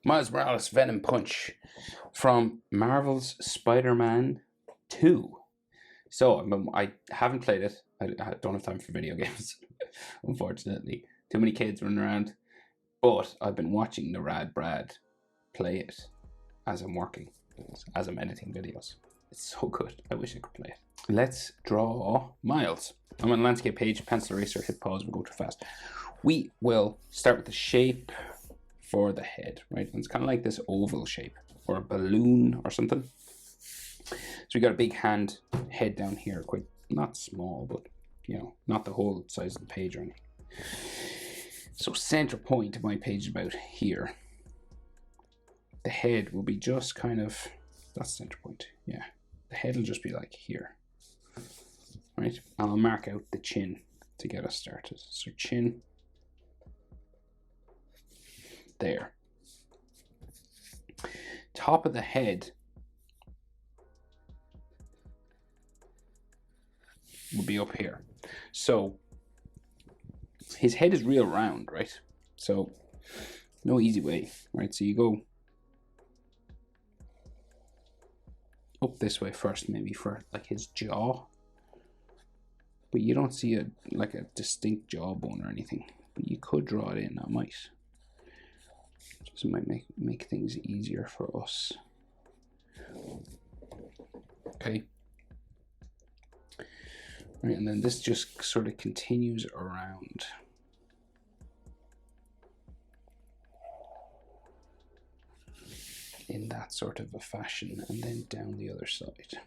Miles Morales Venom Punch from Marvel's Spider-Man 2. So I haven't played it. I don't have time for video games, unfortunately. Too many kids running around. But I've been watching the Rad Brad play it as I'm working, as I'm editing videos. It's so good. I wish I could play it. Let's draw Miles. I'm on the landscape page, pencil eraser, hit pause, we'll go too fast. We will start with the shape for the head, right? And it's kind of like this oval shape, or a balloon or something. So we got a big head down here, quite not small, but you know, not the whole size of the page or anything. So center point of my page is about here. The head will be just kind of, that's center point, yeah. The head will just be like here, right? And I'll mark out the chin to get us started. So chin, there. Top of the head will be up here. So his head is real round, right? So no easy way, right? So you go up this way first, maybe for like his jaw, but you don't see like a distinct jawbone or anything, but you could draw it in. I might. Just might make things easier for us. Okay. Right, and then this just sort of continues around. In that sort of a fashion, and then down the other side.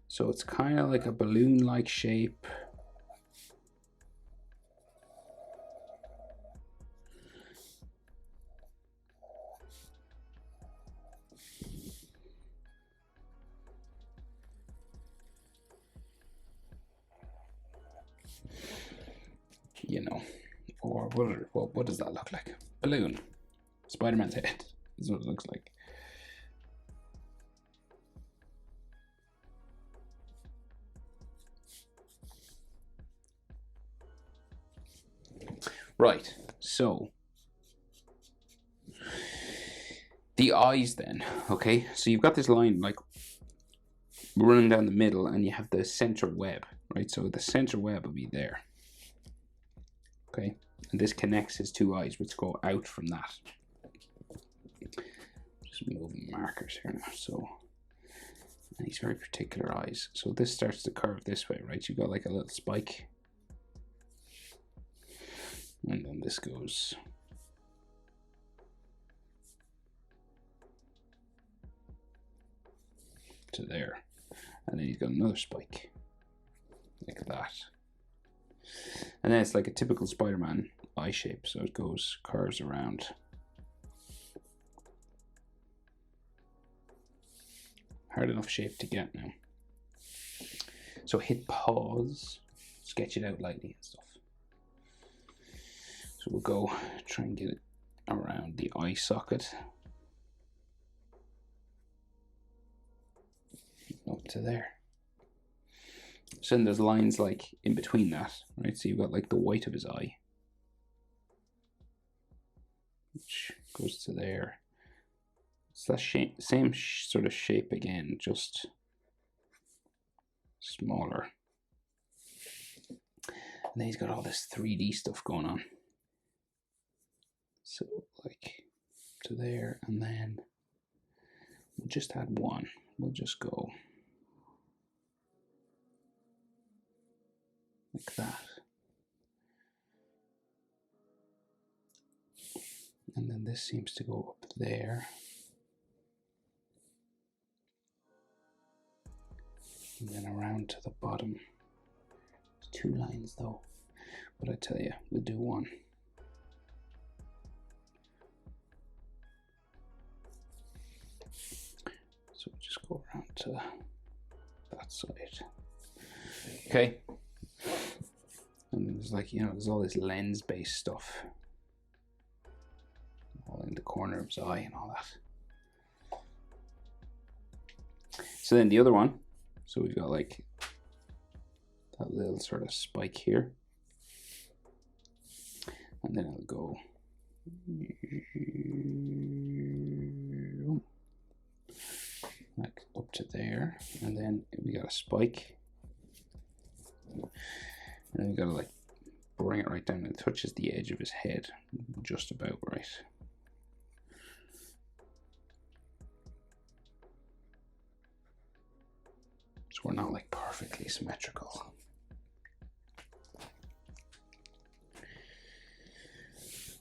So it's kind of like a balloon-like shape. You know, or what does that look like? Balloon. Spider-Man's head. This is what it looks like. Right, so the eyes then, okay? So you've got this line like running down the middle, and you have the center web, right? So the center web will be there, okay? And this connects his two eyes, which go out from that. Just moving markers here now. So, and these very particular eyes. So this starts to curve this way, right? You've got like a little spike. And then this goes to there. And then he's got another spike. Like that. And then it's like a typical Spider-Man eye shape. So it goes, curves around. Hard enough shape to get now. So hit pause, sketch it out lightly and stuff. So we'll go try and get it around the eye socket. Up to there. So then there's lines like in between that, right? So you've got like the white of his eye, which goes to there. It's that shape, same sort of shape again, just smaller. And then he's got all this 3D stuff going on. So like to there, and then we'll just add one. We'll just go like that. And then this seems to go up there. And then around to the bottom. There's 2 lines though, but I tell you, we'll do one. So we'll just go around to that side. Okay. And then there's like, you know, there's all this lens-based stuff. All in the corner of his eye and all that. So then the other one, so we've got like that little sort of spike here. And then I'll go to there, and then we got a spike, and then we gotta like bring it right down. It touches the edge of his head, just about right. So we're not like perfectly symmetrical.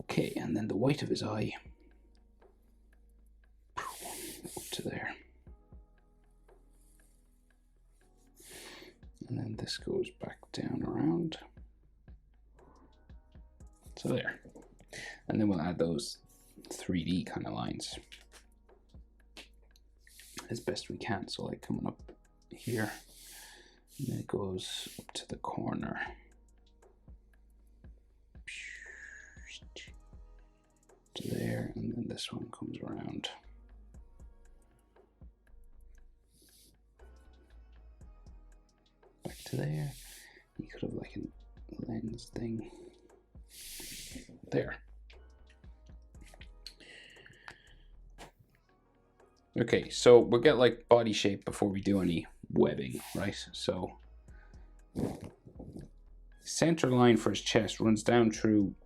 Okay, and then the white of his eye up to there. And then this goes back down around. So there. And then we'll add those 3D kind of lines as best we can. So like coming up here, and then it goes up to the corner. To there, and then this one comes around. Back to there. You could have like a lens thing. There. Okay, so we'll get like body shape before we do any webbing, right? So center line for his chest runs down through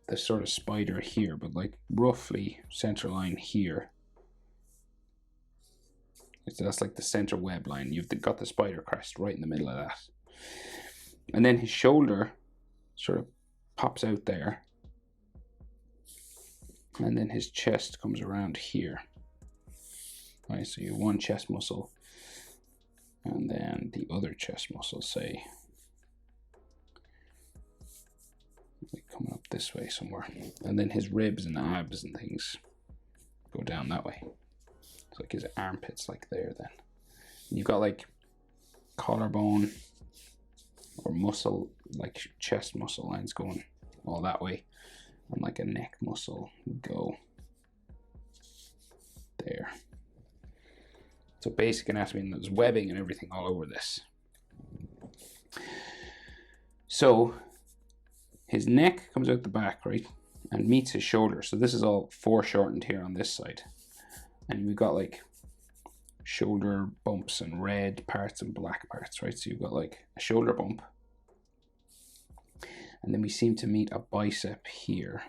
the sort of spider here, but like roughly center line here. So that's like the center web line. You've got the spider crest right in the middle of that. And then his shoulder sort of pops out there. And then his chest comes around here. Right, so you have one chest muscle and then the other chest muscle, say, like coming up this way somewhere. And then his ribs and abs and things go down that way. It's like his armpits like there then. And you've got like collarbone or muscle, like chest muscle lines going all that way. And like a neck muscle would go there. So basic anatomy, and there's webbing and everything all over this. So his neck comes out the back, right, and meets his shoulder. So this is all foreshortened here on this side. And we've got like shoulder bumps and red parts and black parts, right? So you've got like a shoulder bump. And then we seem to meet a bicep here.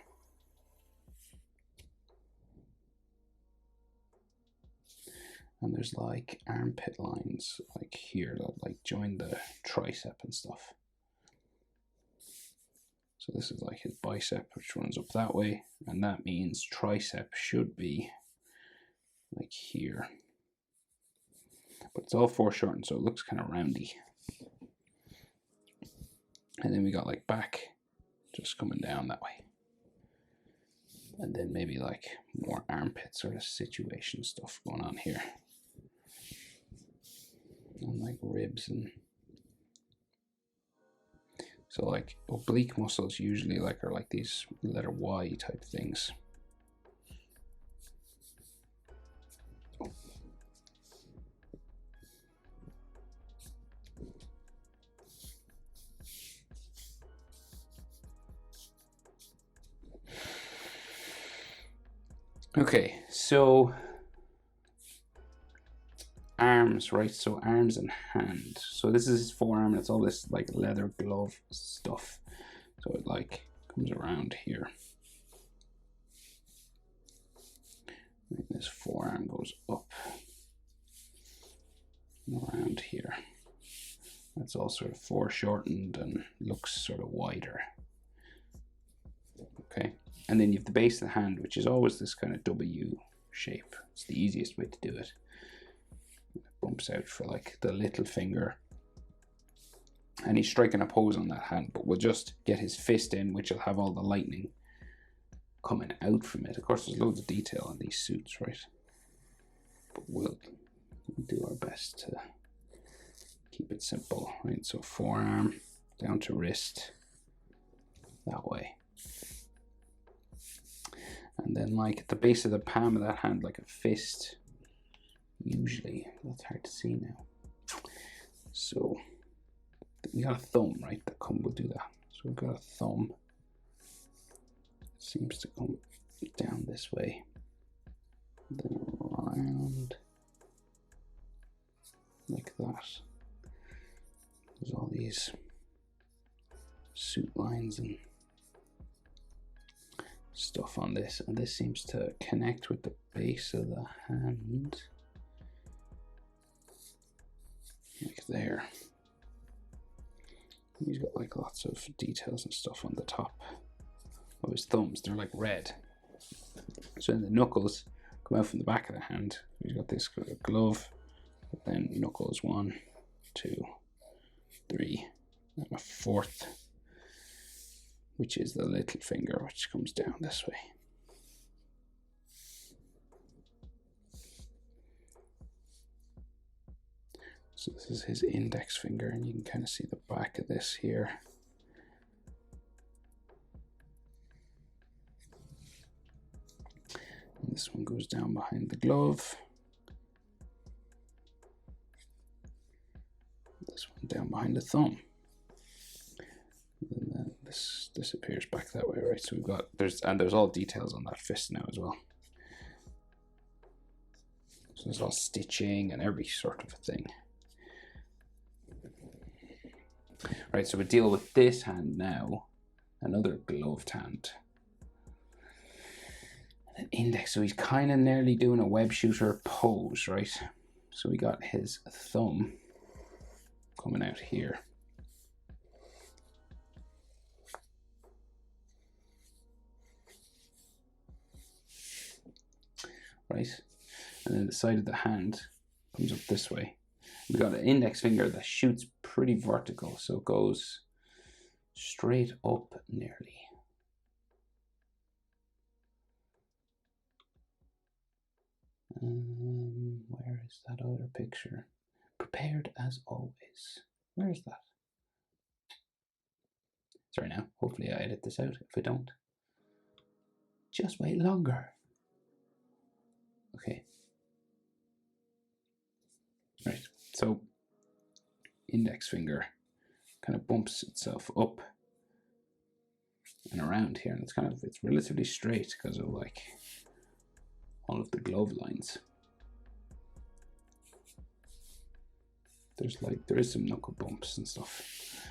And there's like armpit lines like here that like join the tricep and stuff. So this is like his bicep, which runs up that way. And that means tricep should be like here. But it's all foreshortened, so it looks kind of roundy. And then we got like back just coming down that way. And then maybe like more armpit sort of situation stuff going on here. And like ribs and so like oblique muscles usually like are like these letter Y type things. Okay, so arms, right? So arms and hand. So this is his forearm, and it's all this like leather glove stuff. So it like comes around here. And this forearm goes up and around here. That's all sort of foreshortened and looks sort of wider. Okay, and then you have the base of the hand, which is always this kind of W shape. It's the easiest way to do it. It bumps out for like the little finger. And he's striking a pose on that hand, but we'll just get his fist in, which will have all the lightning coming out from it. Of course, there's loads of detail on these suits, right? But we'll do our best to keep it simple, right? So forearm down to wrist that way. And then like at the base of the palm of that hand, like a fist, usually. That's hard to see now. So we got a thumb, right? That will do that. So we've got a thumb. It seems to come down this way. Then around. like that. There's all these suit lines and stuff on this, and this seems to connect with the base of the hand, like there. He's got like lots of details and stuff on the top of his thumbs. They're like red. So then the knuckles come out from the back of the hand. He's got this glove, but then knuckles 1, 2, 3, and a fourth, which is the little finger, which comes down this way. So this is his index finger, and you can kind of see the back of this here. And this one goes down behind the glove. This one down behind the thumb. And then this disappears back that way, right? So we've got, there's all details on that fist now as well. So there's all stitching and every sort of a thing. Right, so we deal with this hand now, another gloved hand. And an index, so he's kind of nearly doing a web shooter pose, right? So we got his thumb coming out here. Right, and then the side of the hand comes up this way. We've got an index finger that shoots pretty vertical, so it goes straight up nearly. Where is that other picture? Prepared as always. Where is that? Sorry now, hopefully I edit this out. If I don't, just wait longer. Okay. Right, so index finger kind of bumps itself up and around here, and it's relatively straight because of like all of the glove lines. There is some knuckle bumps and stuff.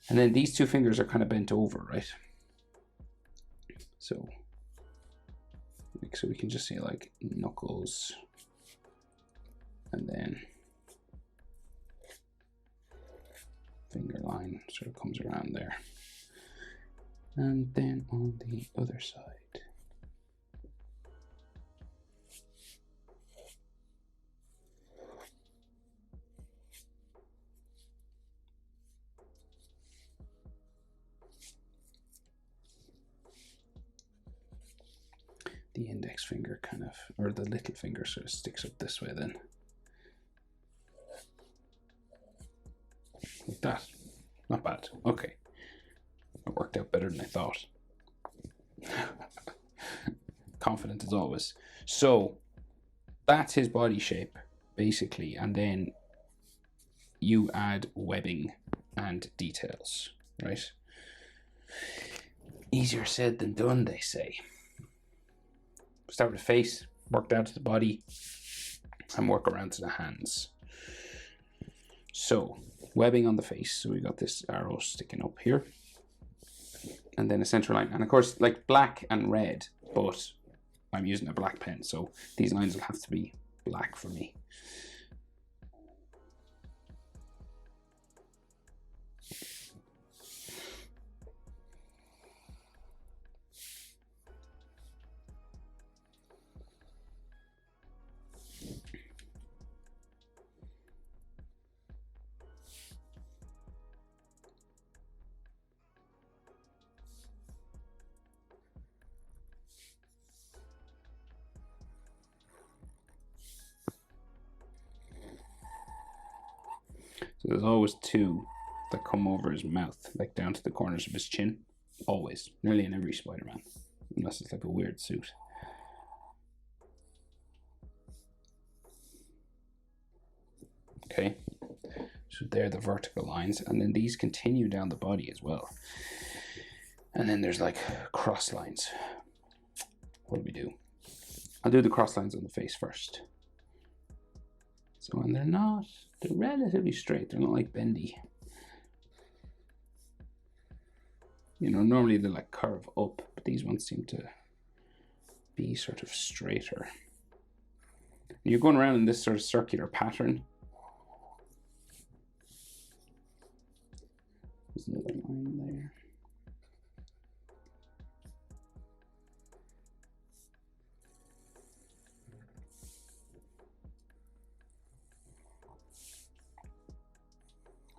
And then these two fingers are kind of bent over, right? So we can just see like knuckles, and then finger line sort of comes around there. And then on the other side, the index finger kind of, or the little finger sort of sticks up this way then. Like that. Not bad. Okay. It worked out better than I thought. Confident as always. So that's his body shape, basically, and then you add webbing and details, right? Easier said than done, they say. Start with the face, work down to the body, and work around to the hands. So, webbing on the face. So we got this arrow sticking up here, and then a center line, and of course like black and red, but I'm using a black pen, so these lines will have to be black for me. So there's always two that come over his mouth, like down to the corners of his chin. Always, nearly in every Spider-Man, unless it's like a weird suit. Okay, so they're the vertical lines, and then these continue down the body as well. And then there's like cross lines. What do we do? I'll do the cross lines on the face first. So, and they're relatively straight. They're not like bendy. You know, normally they like curve up, but these ones seem to be sort of straighter. You're going around in this sort of circular pattern. There's another line there.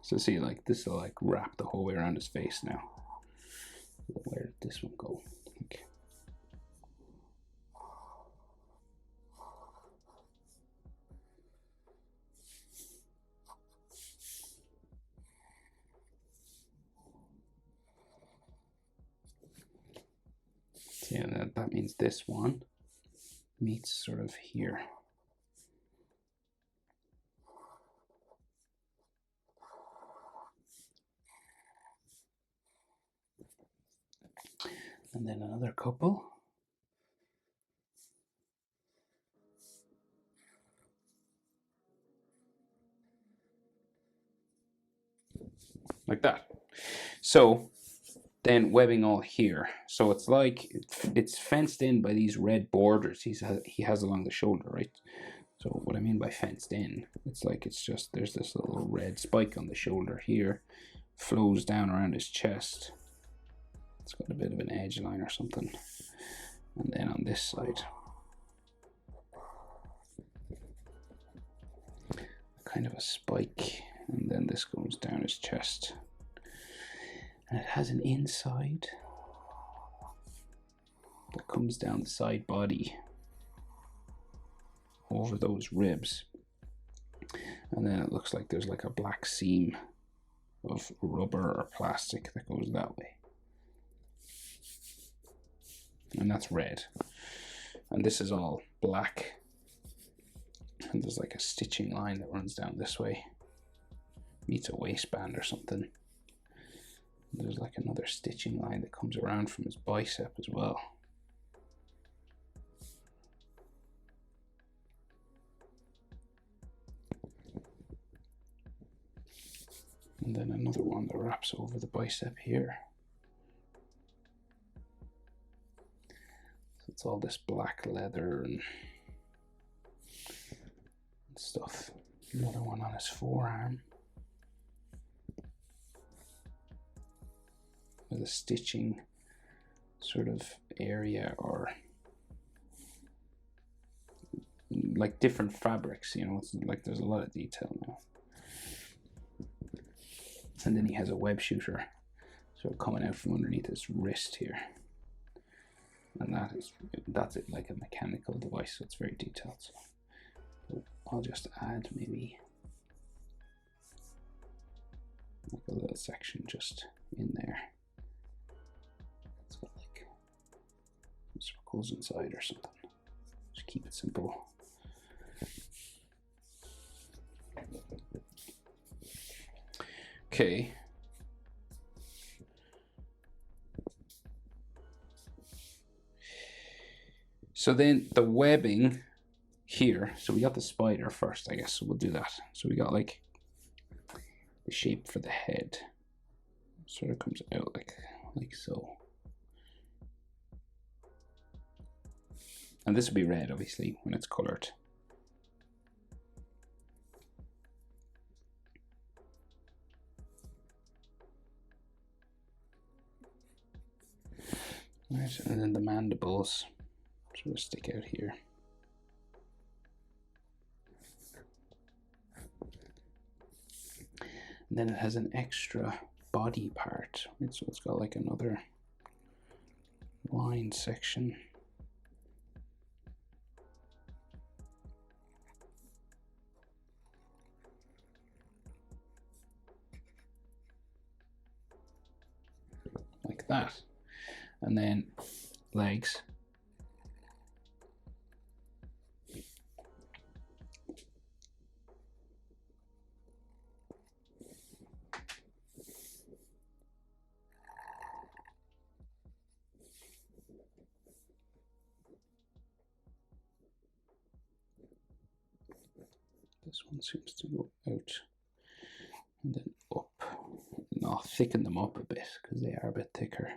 So see, like this will like wrap the whole way around his face now. Where did this one go? Okay. So yeah, that means this one meets sort of here. And then another couple. Like that. So then webbing all here. So it's like it's fenced in by these red borders he has along the shoulder, right? So what I mean by fenced in, it's like it's just there's this little red spike on the shoulder here, flows down around his chest. It's got a bit of an edge line or something. And then on this side, kind of a spike, and then this goes down his chest. And it has an inside that comes down the side body over those ribs. And then it looks like there's like a black seam of rubber or plastic that goes that way. And that's red. And this is all black. And there's like a stitching line that runs down this way. Meets a waistband or something. And there's like another stitching line that comes around from his bicep as well. And then another one that wraps over the bicep here. So it's all this black leather and stuff. Another one on his forearm with a stitching sort of area, or like different fabrics, you know, it's like there's a lot of detail now. And then he has a web shooter sort of coming out from underneath his wrist here. And that's it, like a mechanical device, so it's very detailed. So I'll just add maybe like a little section just in there. It's got like circles inside or something. Just keep it simple. Okay. So then the webbing here, so we got the spider first, I guess, so we'll do that. So we got like the shape for the head. Sort of comes out like so. And this will be red, obviously, when it's colored. Right, and then the mandibles sort of stick out here. And then it has an extra body part, right? So it's got like another line section. Like that. And then legs. This one seems to go out and then up. And I'll thicken them up a bit because they are a bit thicker.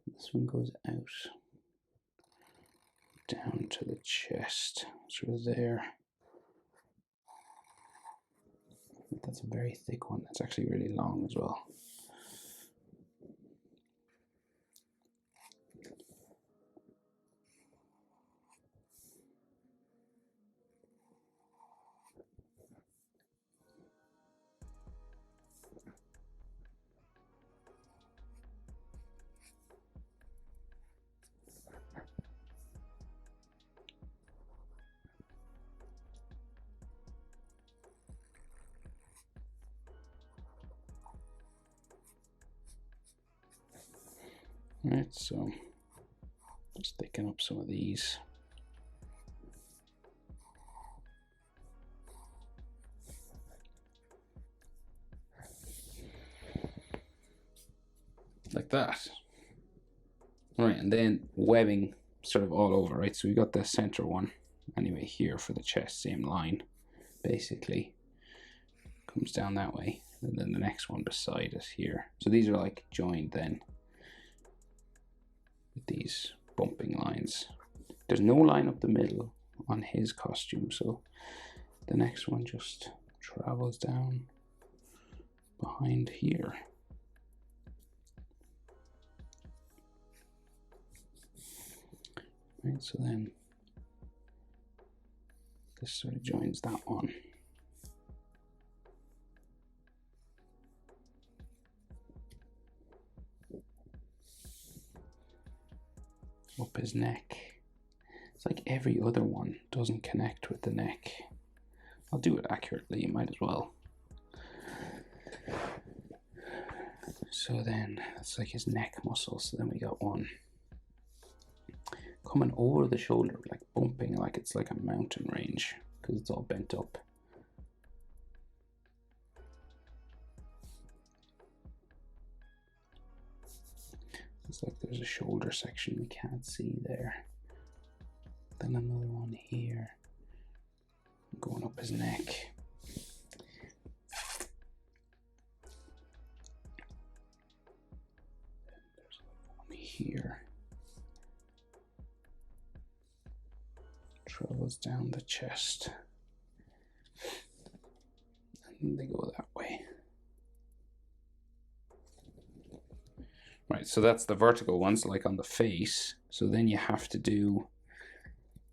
This one goes out down to the chest, sort of there. That's a very thick one. That's actually really long as well. Right, so just thicken up some of these. Like that. Right, and then webbing sort of all over, right? So we got the center one anyway here for the chest, same line, basically. Comes down that way, and then the next one beside it here. So these are like joined then with these bumping lines. There's no line up the middle on his costume, so the next one just travels down behind here. Right, so then this sort of joins that one. Up his neck. It's like every other one doesn't connect with the neck. I'll do it accurately, you might as well. So then that's like his neck muscle. So then we got one coming over the shoulder, like bumping like it's like a mountain range because it's all bent up. It's like there's a shoulder section we can't see there. Then another one here, going up his neck. There's one here. Travels down the chest. And they go that way. Right, so that's the vertical ones, like on the face. So then you have to do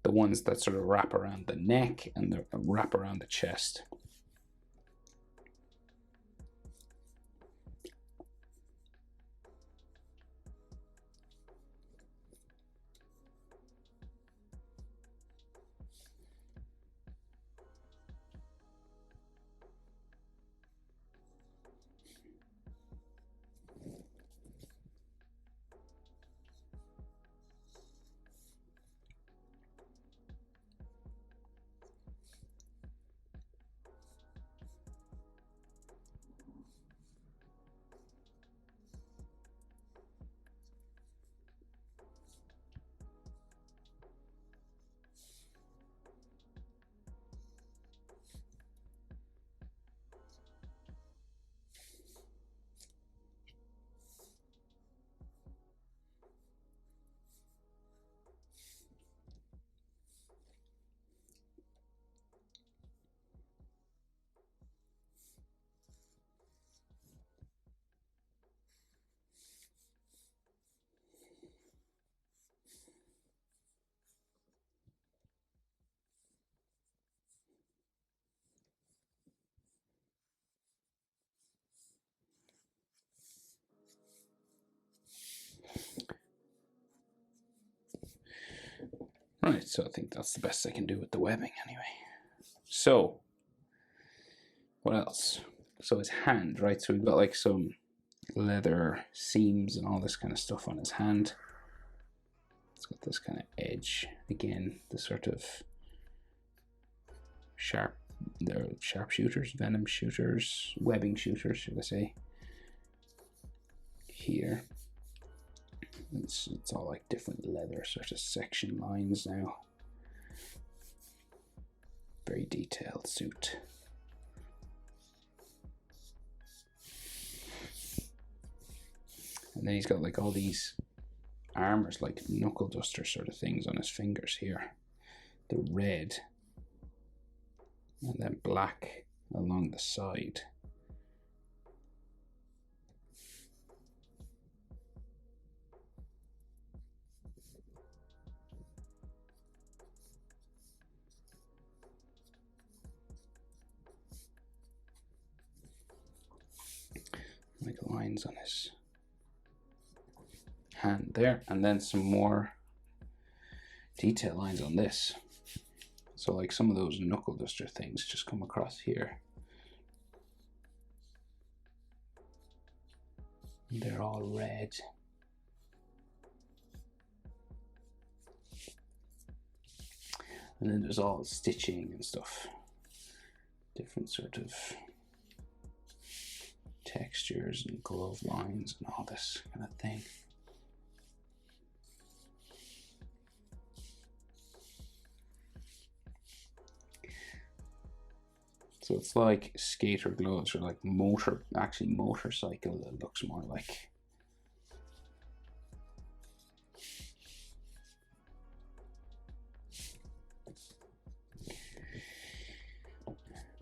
the ones that sort of wrap around the neck and the wrap around the chest. Right, so I think that's the best I can do with the webbing anyway. So, what else? So his hand, right? So we've got like some leather seams and all this kind of stuff on his hand. It's got this kind of edge. Again, the sort of they're sharpshooters, venom shooters, webbing shooters, should I say. Here. It's all like different leather sort of section lines now. Very detailed suit. And then he's got like all these armors, like knuckle duster sort of things on his fingers here. The red and then black along the side. Like lines on his hand there, and then some more detail lines on this. So like some of those knuckle duster things just come across here. They're all red. And then there's all stitching and stuff. Different sort of textures and glove lines and all this kind of thing. So it's like skater gloves, or like motorcycle, it looks more like.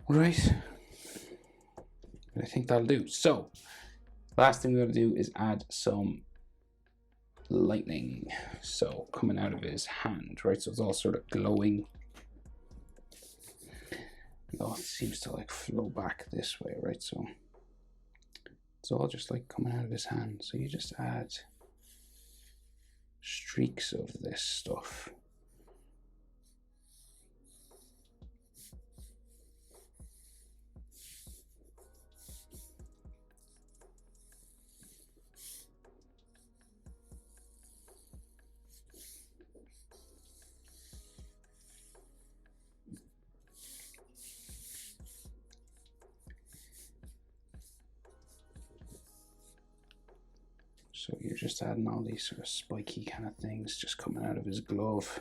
Right. But I think that'll do. So, last thing we're going to do is add some lightning. So, coming out of his hand, right? So it's all sort of glowing. Oh, it seems to like flow back this way, right? So it's all just like coming out of his hand. So you just add streaks of this stuff. So you're just adding all these sort of spiky kind of things just coming out of his glove.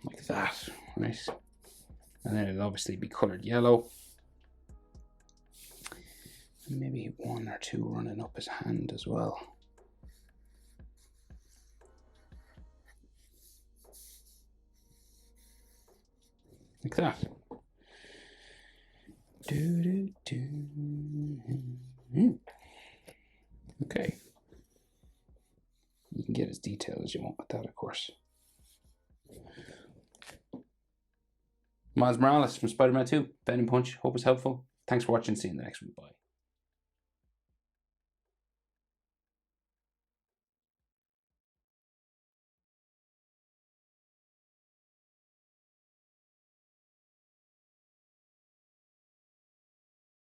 Like that, right? And then it'll obviously be colored yellow. And maybe one or two running up his hand as well. Like that. Okay. You can get as detailed as you want with that, of course. Miles Morales from Spider-Man 2, Venom Punch. Hope it's helpful. Thanks for watching. See you in the next one. Bye.